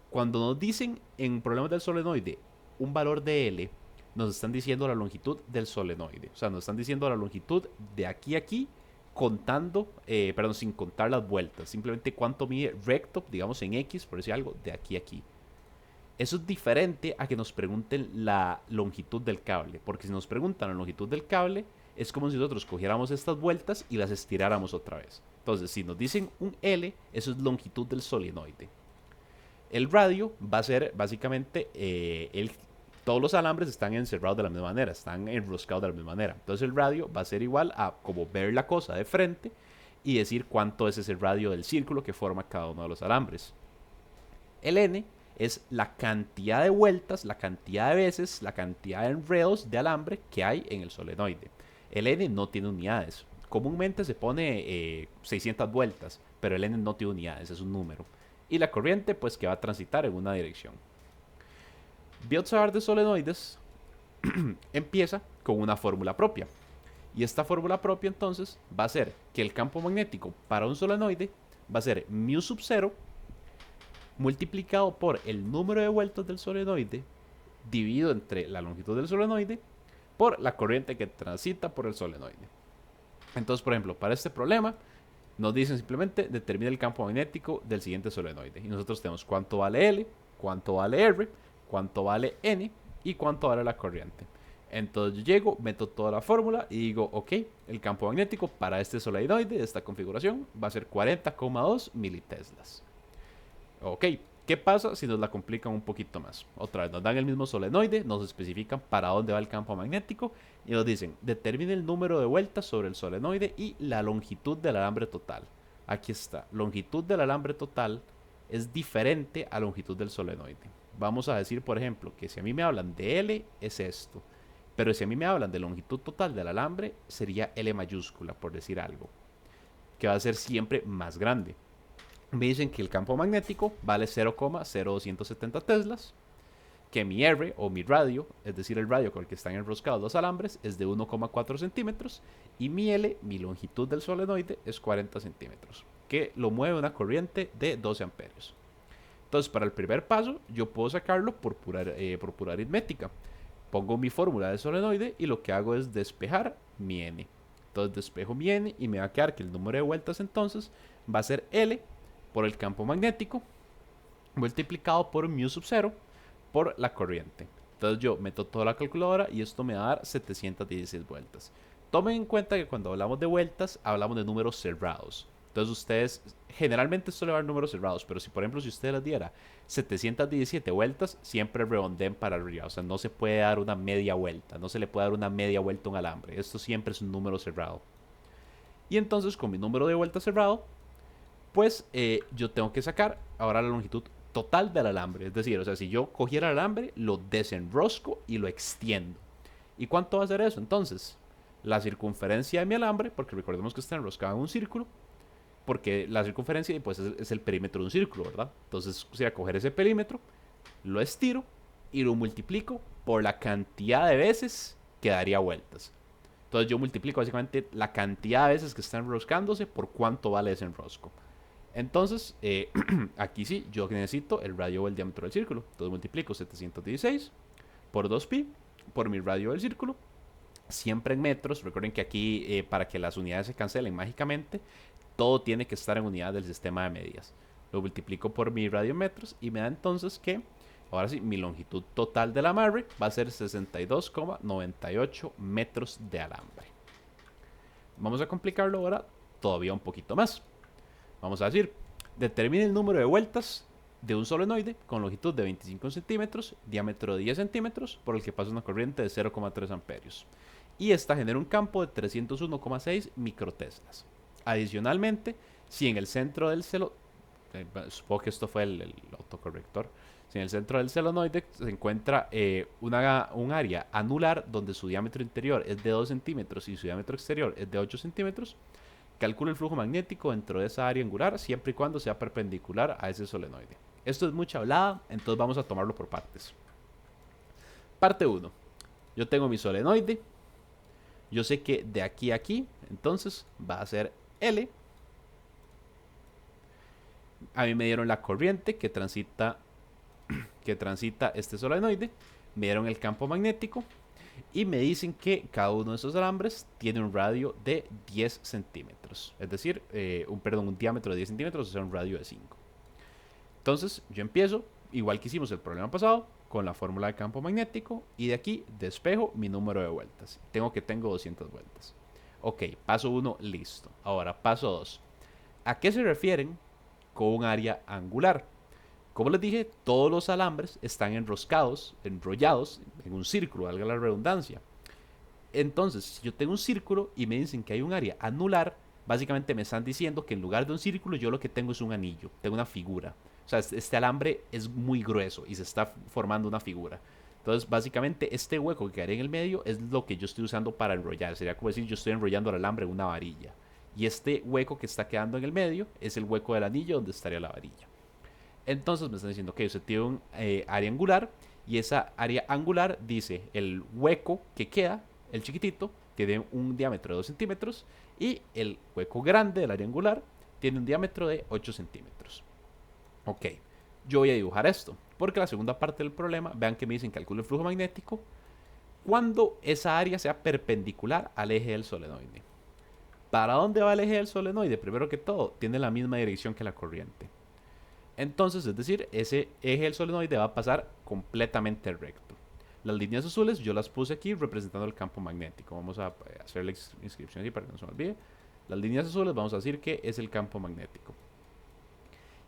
Cuando nos dicen en problemas del solenoide un valor de L, nos están diciendo la longitud del solenoide. O sea, nos están diciendo la longitud de aquí a aquí, contando, perdón, sin contar las vueltas. Simplemente cuánto mide recto, digamos en X, por decir algo, de aquí a aquí. Eso es diferente a que nos pregunten la longitud del cable. Porque si nos preguntan la longitud del cable, es como si nosotros cogiéramos estas vueltas y las estiráramos otra vez. Entonces, si nos dicen un L, eso es longitud del solenoide. El radio va a ser básicamente todos los alambres están encerrados de la misma manera, están enroscados de la misma manera. Entonces el radio va a ser igual a como ver la cosa de frente y decir cuánto es ese radio del círculo que forma cada uno de los alambres. El n es la cantidad de vueltas, la cantidad de veces, la cantidad de enredos de alambre que hay en el solenoide. El n no tiene unidades. Comúnmente se pone 600 vueltas, pero el n no tiene unidades, es un número. Y la corriente, pues, que va a transitar en una dirección. Biot-Savart de solenoides empieza con una fórmula propia. Y esta fórmula propia, entonces, va a ser que el campo magnético para un solenoide va a ser mu sub 0 multiplicado por el número de vueltas del solenoide dividido entre la longitud del solenoide por la corriente que transita por el solenoide. Entonces, por ejemplo, para este problema nos dicen simplemente determina el campo magnético del siguiente solenoide. Y nosotros tenemos cuánto vale L, cuánto vale R, cuánto vale N y cuánto vale la corriente. Entonces yo llego, meto toda la fórmula y digo, ok, el campo magnético para este solenoide de esta configuración va a ser 40,2 militeslas. Ok, ¿qué pasa si nos la complican un poquito más? Otra vez, nos dan el mismo solenoide, nos especifican para dónde va el campo magnético y nos dicen, determine el número de vueltas sobre el solenoide y la longitud del alambre total. Aquí está, longitud del alambre total es diferente a longitud del solenoide. Vamos a decir, por ejemplo, que si a mí me hablan de L, es esto. Pero si a mí me hablan de longitud total del alambre, sería L mayúscula, por decir algo, que va a ser siempre más grande. Me dicen que el campo magnético vale 0,0270 teslas, que mi R o mi radio, es decir, el radio con el que están enroscados los alambres, es de 1,4 centímetros, y mi L, mi longitud del solenoide, es 40 centímetros, que lo mueve una corriente de 12 amperios. Entonces, para el primer paso, yo puedo sacarlo por pura aritmética. Pongo mi fórmula de solenoide y lo que hago es despejar mi n. Entonces despejo mi n y me va a quedar que el número de vueltas entonces va a ser L por el campo magnético multiplicado por mu sub 0 por la corriente. Entonces yo meto toda la calculadora y esto me va a dar 716 vueltas. Tomen en cuenta que cuando hablamos de vueltas hablamos de números cerrados. Entonces ustedes, generalmente esto le va a dar números cerrados, pero si por ejemplo si usted les diera 717 vueltas, siempre redondeen para arriba. O sea, no se puede dar una media vuelta, no se le puede dar una media vuelta a un alambre. Esto siempre es un número cerrado. Y entonces con mi número de vueltas cerrado, pues yo tengo que sacar ahora la longitud total del alambre. Es decir, o sea, si yo cogiera el alambre, lo desenrosco y lo extiendo. ¿Y cuánto va a ser eso? Entonces, la circunferencia de mi alambre, porque recordemos que está enroscado en un círculo, porque la circunferencia pues, es el perímetro de un círculo, ¿verdad? Entonces, o sea, coger ese perímetro, lo estiro y lo multiplico por la cantidad de veces que daría vueltas. Entonces, yo multiplico básicamente la cantidad de veces que está enroscándose por cuánto vale ese enrosco. Entonces, aquí sí, yo necesito el radio o el diámetro del círculo. Entonces, multiplico 716 por 2pi por mi radio del círculo, siempre en metros. Recuerden que aquí, para que las unidades se cancelen mágicamente, todo tiene que estar en unidades del sistema de medidas. Lo multiplico por mi radio en metros y me da entonces que, ahora sí, mi longitud total del amarre va a ser 62,98 metros de alambre. Vamos a complicarlo ahora todavía un poquito más. Vamos a decir, determine el número de vueltas de un solenoide con longitud de 25 centímetros, diámetro de 10 centímetros, por el que pasa una corriente de 0,3 amperios. Y esta genera un campo de 301,6 microteslas. Adicionalmente, si en el centro del supongo que esto fue el autocorrector, si en el centro del solenoide se encuentra un área anular donde su diámetro interior es de 2 centímetros y su diámetro exterior es de 8 centímetros, calcula el flujo magnético dentro de esa área angular siempre y cuando sea perpendicular a ese solenoide. Esto es mucha hablada, entonces vamos a tomarlo por partes. Parte 1. Yo tengo mi solenoide. Yo sé que de aquí a aquí, entonces va a ser L. A mí me dieron la corriente que transita este solenoide. Me dieron el campo magnético. Y me dicen que cada uno de esos alambres tiene un radio de 10 centímetros. Es decir, un diámetro de 10 centímetros, o sea, un radio de 5. Entonces, yo empiezo, igual que hicimos el problema pasado, con la fórmula de campo magnético. Y de aquí despejo mi número de vueltas. Tengo 200 vueltas. Ok, paso 1, listo. Ahora, paso 2. ¿A qué se refieren con un área angular? Como les dije, todos los alambres están enroscados, enrollados en un círculo, valga la redundancia. Entonces, si yo tengo un círculo y me dicen que hay un área anular, básicamente me están diciendo que en lugar de un círculo yo lo que tengo es un anillo, tengo una figura. O sea, este alambre es muy grueso y se está formando una figura. Entonces, básicamente, este hueco que quedaría en el medio es lo que yo estoy usando para enrollar. Sería como decir, yo estoy enrollando el alambre en una varilla. Y este hueco que está quedando en el medio es el hueco del anillo donde estaría la varilla. Entonces me están diciendo que usted tiene un área angular y esa área angular dice el hueco que queda, el chiquitito, tiene un diámetro de 2 centímetros y el hueco grande del área angular tiene un diámetro de 8 centímetros. Ok, yo voy a dibujar esto, porque la segunda parte del problema, vean que me dicen calcule el flujo magnético cuando esa área sea perpendicular al eje del solenoide. ¿Para dónde va el eje del solenoide? Primero que todo, tiene la misma dirección que la corriente. Entonces, es decir, ese eje del solenoide va a pasar completamente recto. Las líneas azules yo las puse aquí representando el campo magnético. Vamos a hacer la inscripción aquí para que no se me olvide. Las líneas azules vamos a decir que es el campo magnético.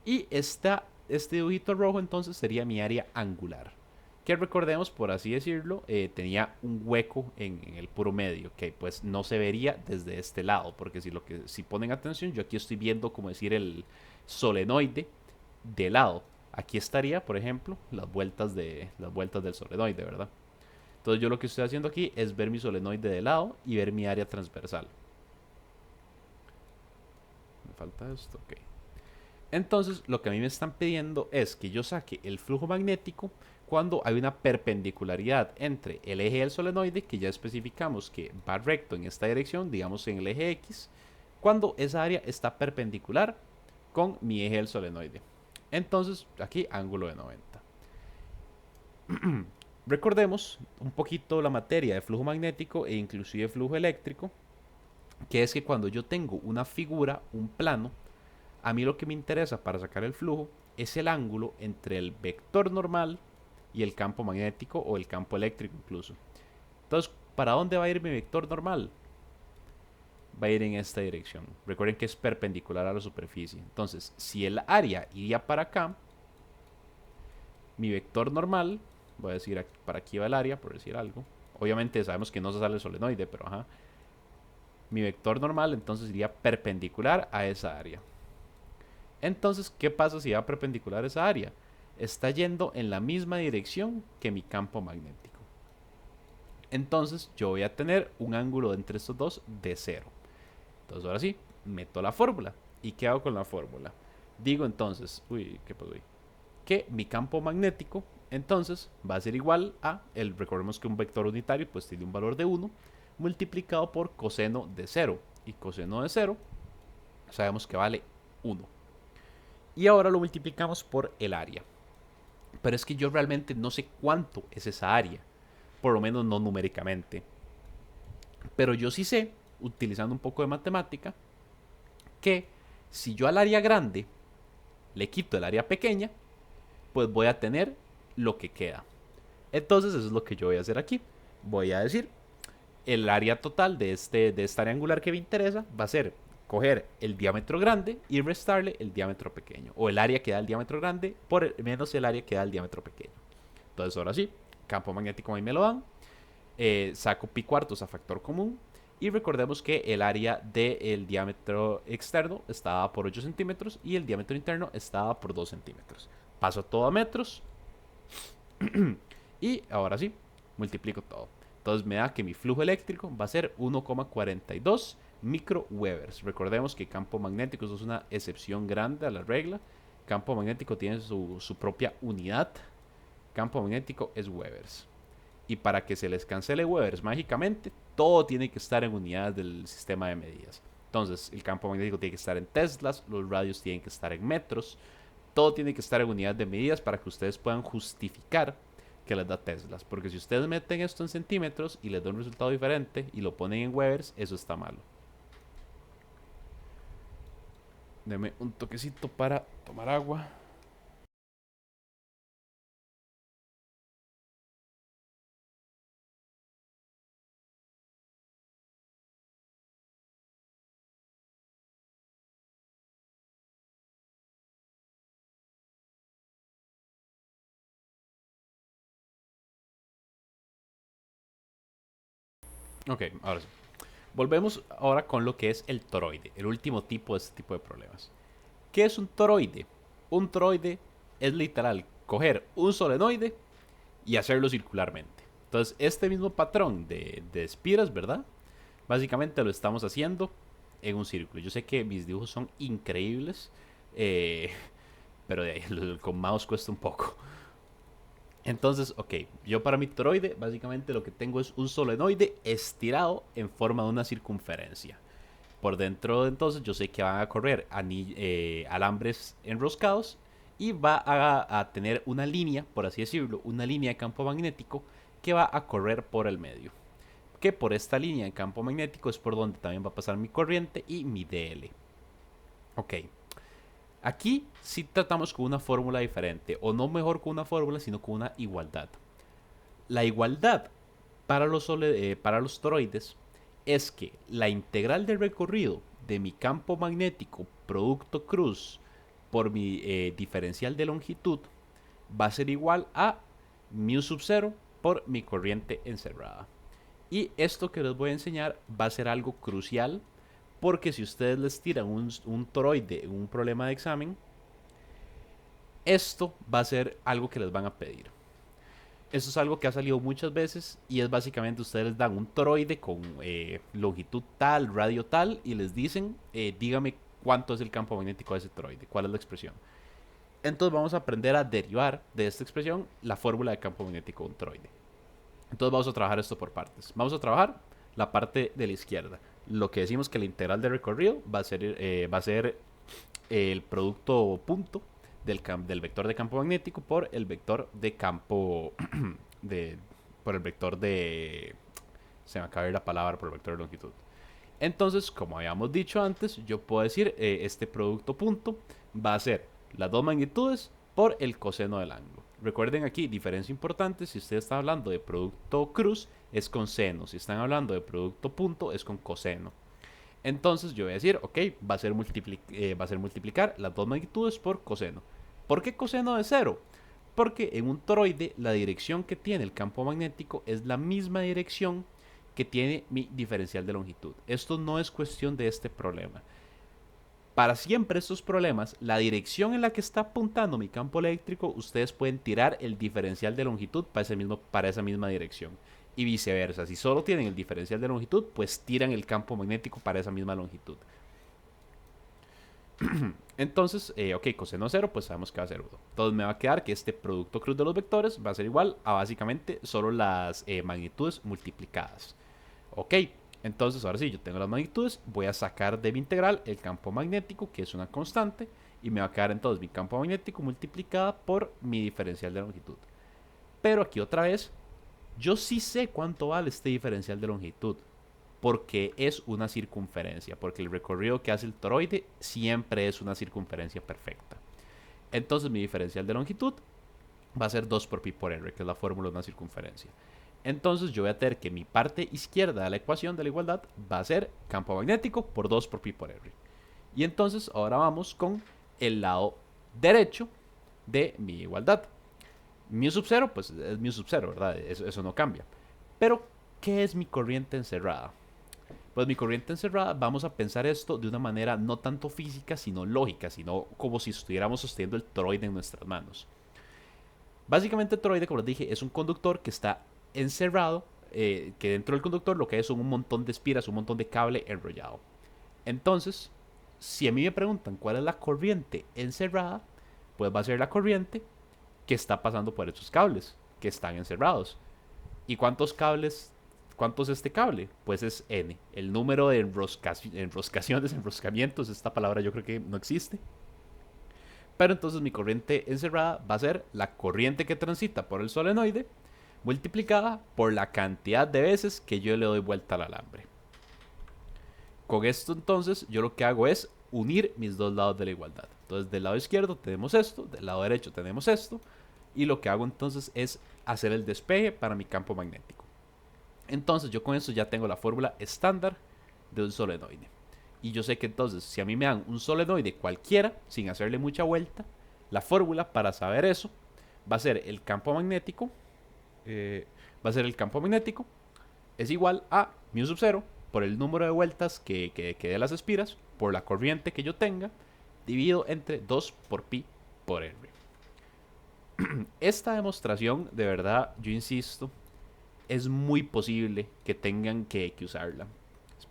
Y este dibujito rojo entonces sería mi área angular. Que recordemos, por así decirlo, tenía un hueco en el puro medio, que pues no se vería desde este lado, porque si ponen atención, yo aquí estoy viendo como decir el solenoide de lado. Aquí estaría, por ejemplo, las vueltas del solenoide, ¿verdad? Entonces yo lo que estoy haciendo aquí es ver mi solenoide de lado y ver mi área transversal. Me falta esto, ok. Entonces lo que a mí me están pidiendo es que yo saque el flujo magnético cuando hay una perpendicularidad entre el eje del solenoide, que ya especificamos que va recto en esta dirección, digamos en el eje X, cuando esa área está perpendicular con mi eje del solenoide. Entonces, aquí ángulo de 90. Recordemos un poquito la materia de flujo magnético e inclusive flujo eléctrico, que es que cuando yo tengo una figura, un plano, a mí lo que me interesa para sacar el flujo es el ángulo entre el vector normal y el campo magnético o el campo eléctrico incluso. Entonces, ¿para dónde va a ir mi vector normal? Va a ir en esta dirección. Recuerden que es perpendicular a la superficie. Entonces, si el área iría para acá, mi vector normal, voy a decir para aquí va el área, por decir algo. Obviamente sabemos que no se sale el solenoide, pero ajá. Mi vector normal entonces iría perpendicular a esa área. Entonces, ¿qué pasa si va perpendicular a esa área? Está yendo en la misma dirección que mi campo magnético. Entonces, yo voy a tener un ángulo entre estos dos de 0. Entonces, ahora sí, meto la fórmula. ¿Y qué hago con la fórmula? Digo entonces, uy, ¿qué pasó ahí? Que mi campo magnético entonces va a ser igual a, recordemos que un vector unitario pues tiene un valor de 1 multiplicado por coseno de 0. Y coseno de 0 sabemos que vale 1. Y ahora lo multiplicamos por el área. Pero es que yo realmente no sé cuánto es esa área, por lo menos no numéricamente. Pero yo sí sé, utilizando un poco de matemática, que si yo al área grande le quito el área pequeña, pues voy a tener lo que queda. Entonces eso es lo que yo voy a hacer aquí. Voy a decir, el área total de esta área angular que me interesa va a ser coger el diámetro grande y restarle el diámetro pequeño. O el área que da el diámetro grande por menos el área que da el diámetro pequeño. Entonces ahora sí, campo magnético ahí me lo dan. Saco pi cuartos a factor común. Y recordemos que el área del diámetro externo estaba por 8 centímetros y el diámetro interno estaba por 2 centímetros. Paso todo a metros. Y ahora sí, multiplico todo. Entonces me da que mi flujo eléctrico va a ser 1,42 microwebers. Recordemos que campo magnético es una excepción grande a la regla. Campo magnético tiene su propia unidad. Campo magnético es webers. Y para que se les cancele webers mágicamente, todo tiene que estar en unidades del sistema de medidas. Entonces, el campo magnético tiene que estar en teslas, los radios tienen que estar en metros, todo tiene que estar en unidades de medidas para que ustedes puedan justificar que les da teslas. Porque si ustedes meten esto en centímetros y les da un resultado diferente y lo ponen en webers, eso está malo. Deme un toquecito para tomar agua. Ok, ahora sí. Volvemos ahora con lo que es el toroide, el último tipo de este tipo de problemas. ¿Qué es un toroide? Un toroide es literal coger un solenoide y hacerlo circularmente. Entonces, este mismo patrón de espiras, ¿verdad? Básicamente lo estamos haciendo en un círculo. Yo sé que mis dibujos son increíbles, eh, pero de ahí, con mouse cuesta un poco. Entonces, ok, yo para mi toroide básicamente lo que tengo es un solenoide estirado en forma de una circunferencia. Por dentro entonces yo sé que van a correr alambres enroscados y va a tener una línea, por así decirlo, una línea de campo magnético que va a correr por el medio. Que por esta línea de campo magnético es por donde también va a pasar mi corriente y mi DL. Ok, aquí sí tratamos con una fórmula diferente, o no mejor con una fórmula, sino con una igualdad. La igualdad para los toroides es que la integral del recorrido de mi campo magnético producto cruz por mi diferencial de longitud va a ser igual a mu sub 0 por mi corriente encerrada. Y esto que les voy a enseñar va a ser algo crucial porque si ustedes les tiran un toroide en un problema de examen, esto va a ser algo que les van a pedir. Eso es algo que ha salido muchas veces y es básicamente ustedes les dan un toroide con longitud tal, radio tal y les dicen, dígame cuánto es el campo magnético de ese toroide, cuál es la expresión. Entonces vamos a aprender a derivar de esta expresión la fórmula de campo magnético de un toroide. Entonces vamos a trabajar esto por partes. Vamos a trabajar la parte de la izquierda. Lo que decimos que la integral de recorrido va a ser el producto punto del vector de campo magnético por el vector de campo de por el vector de se me acaba de ir la palabra por el vector de longitud. Entonces, como habíamos dicho antes, yo puedo decir este producto punto va a ser las dos magnitudes por el coseno del ángulo. Recuerden aquí, diferencia importante, si usted está hablando de producto cruz, es con seno. Si están hablando de producto punto, es con coseno. Entonces yo voy a decir, ok, va a ser multiplicar las dos magnitudes por coseno. ¿Por qué coseno de cero? Porque en un toroide la dirección que tiene el campo magnético es la misma dirección que tiene mi diferencial de longitud. Esto no es cuestión de este problema. Para siempre estos problemas, la dirección en la que está apuntando mi campo eléctrico, ustedes pueden tirar el diferencial de longitud para esa misma dirección. Y viceversa, si solo tienen el diferencial de longitud, pues tiran el campo magnético para esa misma longitud. Entonces, ok, coseno cero, pues sabemos que va a ser 1. Entonces me va a quedar que este producto cruz de los vectores va a ser igual a básicamente solo las magnitudes multiplicadas. Ok, entonces ahora sí, yo tengo las magnitudes, voy a sacar de mi integral el campo magnético, que es una constante, y me va a quedar entonces mi campo magnético multiplicada por mi diferencial de longitud. Pero aquí otra vez, yo sí sé cuánto vale este diferencial de longitud, porque es una circunferencia, porque el recorrido que hace el toroide siempre es una circunferencia perfecta. Entonces mi diferencial de longitud va a ser 2 por pi por r, que es la fórmula de una circunferencia. Entonces yo voy a tener que mi parte izquierda de la ecuación de la igualdad va a ser campo magnético por 2 por pi por r. Y entonces ahora vamos con el lado derecho de mi igualdad. Mu sub 0, pues es mu sub 0, ¿verdad? Eso no cambia. Pero, ¿qué es mi corriente encerrada? Pues mi corriente encerrada, vamos a pensar esto de una manera no tanto física, sino lógica, sino como si estuviéramos sosteniendo el toroide en nuestras manos. Básicamente el toroide, como les dije, es un conductor que está encerrado, que dentro del conductor lo que hay son un montón de espiras, un montón de cable enrollado. Entonces, si a mí me preguntan cuál es la corriente encerrada, pues va a ser la corriente que está pasando por estos cables que están encerrados. ¿Y cuántos cables? ¿Cuánto es este cable? Pues es N. El número de enroscaciones, enroscamientos, esta palabra yo creo que no existe. Pero entonces mi corriente encerrada va a ser la corriente que transita por el solenoide multiplicada por la cantidad de veces que yo le doy vuelta al alambre. Con esto entonces yo lo que hago es unir mis dos lados de la igualdad. Entonces del lado izquierdo tenemos esto, del lado derecho tenemos esto, y lo que hago entonces es hacer el despeje para mi campo magnético. Entonces yo con esto ya tengo la fórmula estándar de un solenoide. Y yo sé que entonces si a mí me dan un solenoide cualquiera, sin hacerle mucha vuelta, la fórmula para saber eso va a ser el campo magnético, va a ser el campo magnético es igual a mu sub 0 por el número de vueltas que dé las espiras, por la corriente que yo tenga, dividido entre 2 por pi por r. Esta demostración, de verdad, yo insisto, es muy posible que tengan que usarla.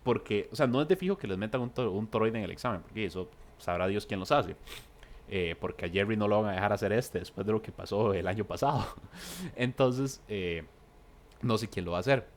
Porque, o sea, no es de fijo que les metan un toroide en el examen, porque eso sabrá Dios quién los hace. Porque a Jerry no lo van a dejar hacer después de lo que pasó el año pasado. Entonces, no sé quién lo va a hacer.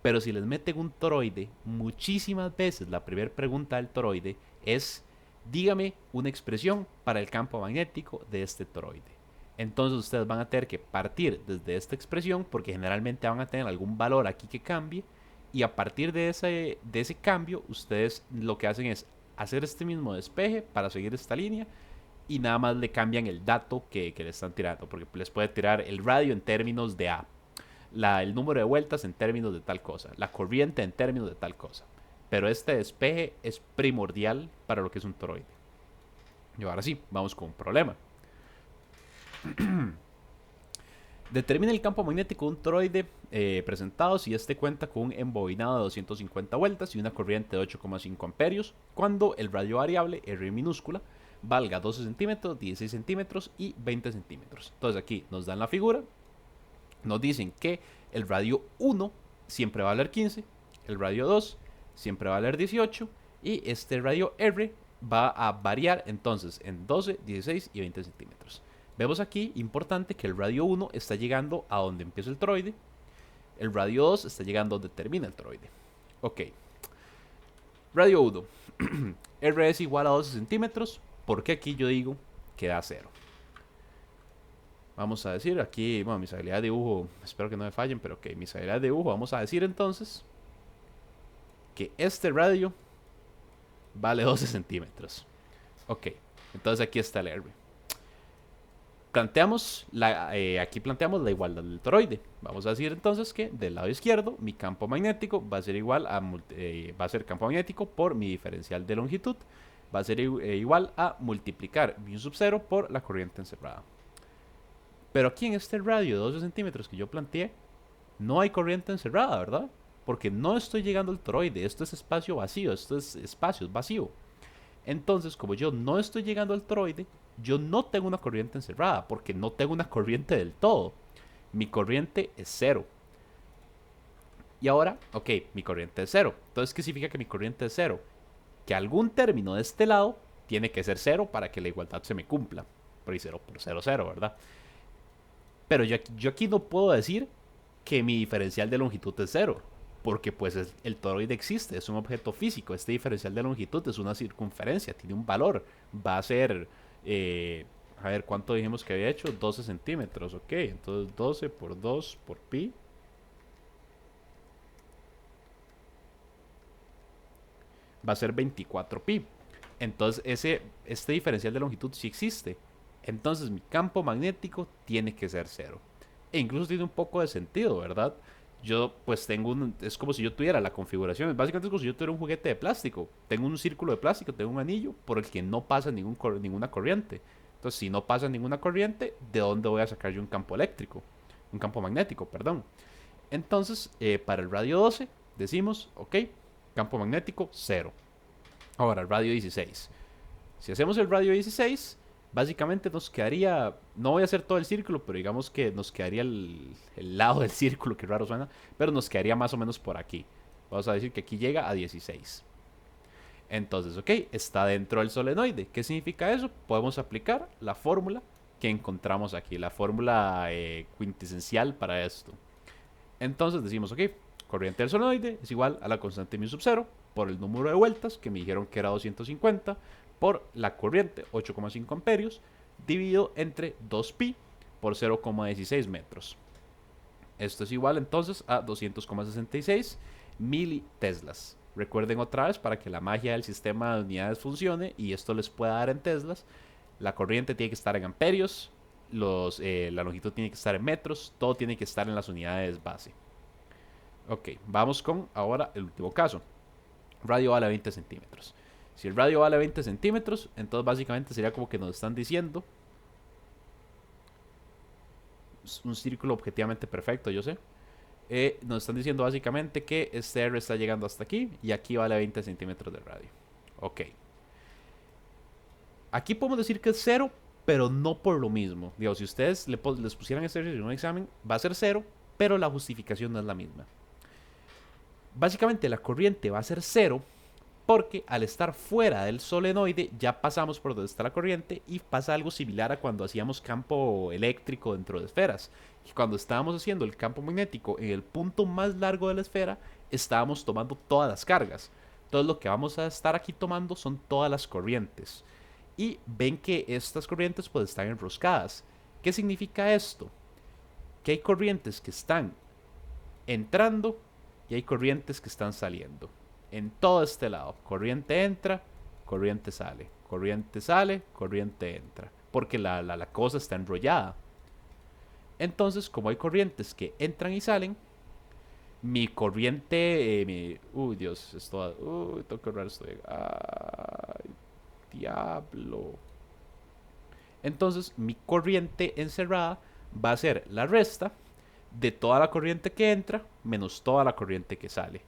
Pero si les meten un toroide, muchísimas veces la primera pregunta del toroide es: dígame una expresión para el campo magnético de este toroide. Entonces ustedes van a tener que partir desde esta expresión, porque generalmente van a tener algún valor aquí que cambie, y a partir de ese cambio, ustedes lo que hacen es hacer este mismo despeje para seguir esta línea, y nada más le cambian el dato que le están tirando, porque les puede tirar el radio en términos de A, el número de vueltas en términos de tal cosa, la corriente en términos de tal cosa. Pero este despeje es primordial para lo que es un toroide. Y ahora sí, vamos con un problema. Determina el campo magnético de un toroide presentado si este cuenta con un embobinado de 250 vueltas y una corriente de 8,5 amperios, cuando el radio variable, R minúscula, valga 12 centímetros, 16 centímetros y 20 centímetros. Entonces aquí nos dan la figura, nos dicen que el radio 1 siempre va a valer 15, el radio 2 siempre va a valer 18 y este radio R va a variar entonces en 12, 16 y 20 centímetros. Vemos aquí, importante, que el radio 1 está llegando a donde empieza el toroide. El radio 2 está llegando a donde termina el toroide. Ok. Radio 1. R es igual a 12 centímetros. Porque aquí yo digo que da 0. Vamos a decir aquí, bueno, mis habilidades de dibujo, espero que no me fallen, pero ok, mis habilidades de dibujo, vamos a decir entonces que este radio vale 12 centímetros. Ok, entonces aquí está el R. Aquí planteamos la igualdad del toroide. Vamos a decir entonces que del lado izquierdo mi campo magnético va a ser igual a campo magnético por mi diferencial de longitud, va a ser igual a multiplicar mu sub 0 por la corriente encerrada. Pero aquí en este radio de 12 centímetros que yo planteé, no hay corriente encerrada, ¿verdad? Porque no estoy llegando al toroide, esto es espacio vacío, esto es espacio vacío. Entonces, como yo no estoy llegando al toroide, yo no tengo una corriente encerrada, porque no tengo una corriente del todo. Mi corriente es 0. Y ahora, ok, mi corriente es 0. Entonces, ¿qué significa que mi corriente es 0? Que algún término de este lado tiene que ser 0 para que la igualdad se me cumpla. Por 0 por 0, 0, ¿verdad? Pero yo aquí no puedo decir que mi diferencial de longitud es 0. Porque pues el toroide existe, es un objeto físico. Este diferencial de longitud es una circunferencia, tiene un valor. Va a ser, a ver, ¿cuánto dijimos que había hecho? 12 centímetros, ok. Entonces 12 por 2 por pi. Va a ser 24 pi. Entonces este diferencial de longitud sí existe. Entonces mi campo magnético tiene que ser 0. E incluso tiene un poco de sentido, ¿verdad? Yo pues es como si yo tuviera la configuración, básicamente es como si yo tuviera un juguete de plástico. Tengo un círculo de plástico, tengo un anillo por el que no pasa ninguna corriente. Entonces, si no pasa ninguna corriente, ¿de dónde voy a sacar yo un campo eléctrico? Un campo magnético, perdón. Entonces, para el radio 12, decimos, ok, campo magnético 0. Ahora, el radio 16. Si hacemos el radio 16, básicamente nos quedaría, no voy a hacer todo el círculo, pero digamos que nos quedaría el lado del círculo, que raro suena, pero nos quedaría más o menos por aquí. Vamos a decir que aquí llega a 16. Entonces, ok, está dentro del solenoide. ¿Qué significa eso? Podemos aplicar la fórmula que encontramos aquí, la fórmula quintesencial para esto. Entonces decimos, ok, corriente del solenoide es igual a la constante mu sub 0 por el número de vueltas, que me dijeron que era 250, por la corriente, 8,5 amperios, dividido entre 2pi por 0,16 metros. Esto es igual entonces a 200,66 militeslas. Recuerden otra vez, para que la magia del sistema de unidades funcione y esto les pueda dar en teslas, la corriente tiene que estar en amperios, la longitud tiene que estar en metros, todo tiene que estar en las unidades base. Ok, vamos con ahora el último caso. Radio vale 20 centímetros. Si el radio vale 20 centímetros, entonces básicamente sería como que nos están diciendo un círculo objetivamente perfecto, yo sé. Nos están diciendo básicamente que este R está llegando hasta aquí y aquí vale 20 centímetros de radio. Ok. Aquí podemos decir que es cero, pero no por lo mismo. Digamos, si ustedes les pusieran este ejercicio en un examen, va a ser cero, pero la justificación no es la misma. Básicamente la corriente va a ser cero porque al estar fuera del solenoide ya pasamos por donde está la corriente y pasa algo similar a cuando hacíamos campo eléctrico dentro de esferas. Y cuando estábamos haciendo el campo magnético en el punto más largo de la esfera, estábamos tomando todas las cargas. Entonces lo que vamos a estar aquí tomando son todas las corrientes. Y ven que estas corrientes pues están enroscadas. ¿Qué significa esto? Que hay corrientes que están entrando y hay corrientes que están saliendo. En todo este lado, corriente entra, corriente sale, corriente sale, corriente entra, porque la cosa está enrollada. Entonces, como hay corrientes que entran y salen, mi corriente, uy Dios, esto, uy, tengo que ahorrar esto, ay, diablo. Entonces, mi corriente encerrada va a ser la resta de toda la corriente que entra menos toda la corriente que sale.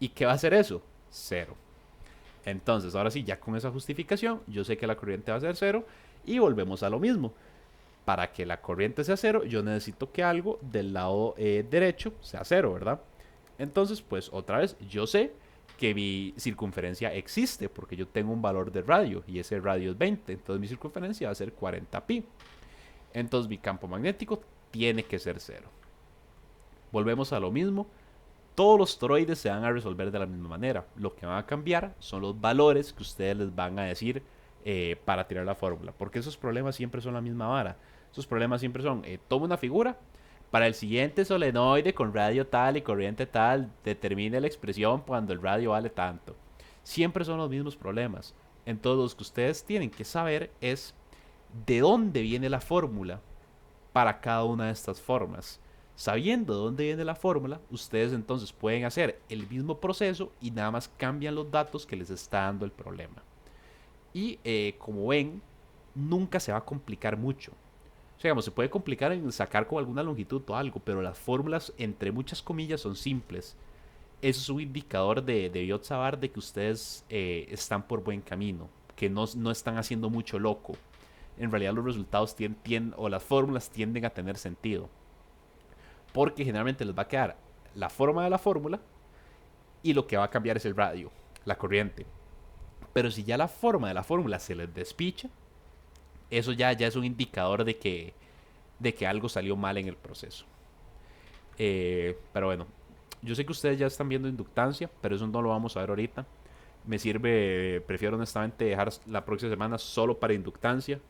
¿Y qué va a hacer eso? Cero. Entonces, ahora sí, ya con esa justificación, yo sé que la corriente va a ser cero y volvemos a lo mismo. Para que la corriente sea cero, yo necesito que algo del lado derecho sea cero, ¿verdad? Entonces, pues otra vez, yo sé que mi circunferencia existe porque yo tengo un valor de radio y ese radio es 20. Entonces mi circunferencia va a ser 40pi. Entonces mi campo magnético tiene que ser cero. Volvemos a lo mismo. Todos los toroides se van a resolver de la misma manera. Lo que van a cambiar son los valores que ustedes les van a decir para tirar la fórmula. Porque esos problemas siempre son la misma vara. Esos problemas siempre son, toma una figura, para el siguiente solenoide con radio tal y corriente tal, determine la expresión cuando el radio vale tanto. Siempre son los mismos problemas. Entonces lo que ustedes tienen que saber es de dónde viene la fórmula para cada una de estas formas. Sabiendo de dónde viene la fórmula, ustedes entonces pueden hacer el mismo proceso y nada más cambian los datos que les está dando el problema. Y como ven, nunca se va a complicar mucho. O sea, digamos, se puede complicar en sacar con alguna longitud o algo, pero las fórmulas, entre muchas comillas, son simples. Eso es un indicador de Biot-Savart de que ustedes están por buen camino, que no están haciendo mucho loco. En realidad los resultados o las fórmulas tienden a tener sentido. Porque generalmente les va a quedar la forma de la fórmula y lo que va a cambiar es el radio, la corriente. Pero si ya la forma de la fórmula se les despicha, eso ya es un indicador de que algo salió mal en el proceso. Pero bueno, yo sé que ustedes ya están viendo inductancia, pero eso no lo vamos a ver ahorita. Me sirve, prefiero honestamente dejar la próxima semana solo para inductancia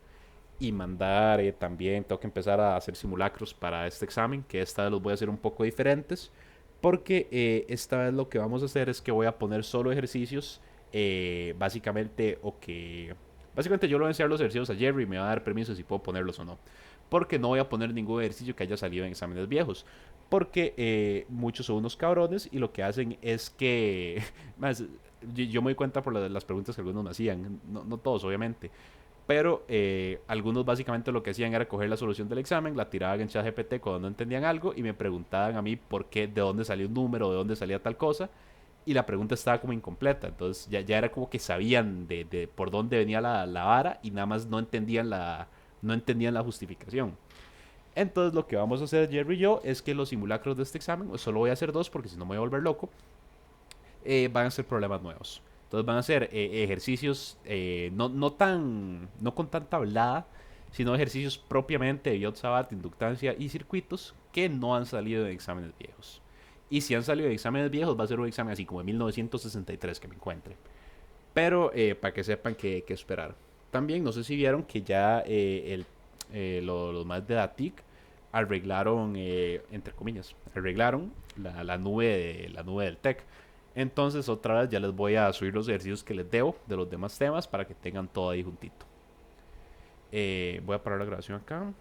y mandar también, tengo que empezar a hacer simulacros para este examen, que esta vez los voy a hacer un poco diferentes, porque esta vez lo que vamos a hacer es que voy a poner solo ejercicios, básicamente, o que... Básicamente yo le voy a enseñar los ejercicios a Jerry y me va a dar permiso si puedo ponerlos o no. Porque no voy a poner ningún ejercicio que haya salido en exámenes viejos. Porque muchos son unos cabrones y lo que hacen es que... Más, yo me doy cuenta por las preguntas que algunos me hacían. No todos, obviamente. Pero algunos básicamente lo que hacían era coger la solución del examen, la tiraban en ChatGPT cuando no entendían algo y me preguntaban a mí por qué, de dónde salía un número, de dónde salía tal cosa. Y la pregunta estaba como incompleta. Entonces ya era como que sabían de por dónde venía la vara y nada más no entendían la justificación. Entonces lo que vamos a hacer Jerry y yo es que los simulacros de este examen, solo voy a hacer dos porque si no me voy a volver loco, van a ser problemas nuevos. Entonces van a ser ejercicios no con tanta hablada, sino ejercicios propiamente de Biot-Savart, inductancia y circuitos que no han salido de exámenes viejos. Y si han salido de exámenes viejos, va a ser un examen así como de 1963 que me encuentre. Pero para que sepan qué esperar. También no sé si vieron que ya los más de DATIC arreglaron, entre comillas, arreglaron la nube del TEC. Entonces otra vez ya les voy a subir los ejercicios que les debo de los demás temas para que tengan todo ahí juntito. Voy a parar la grabación acá.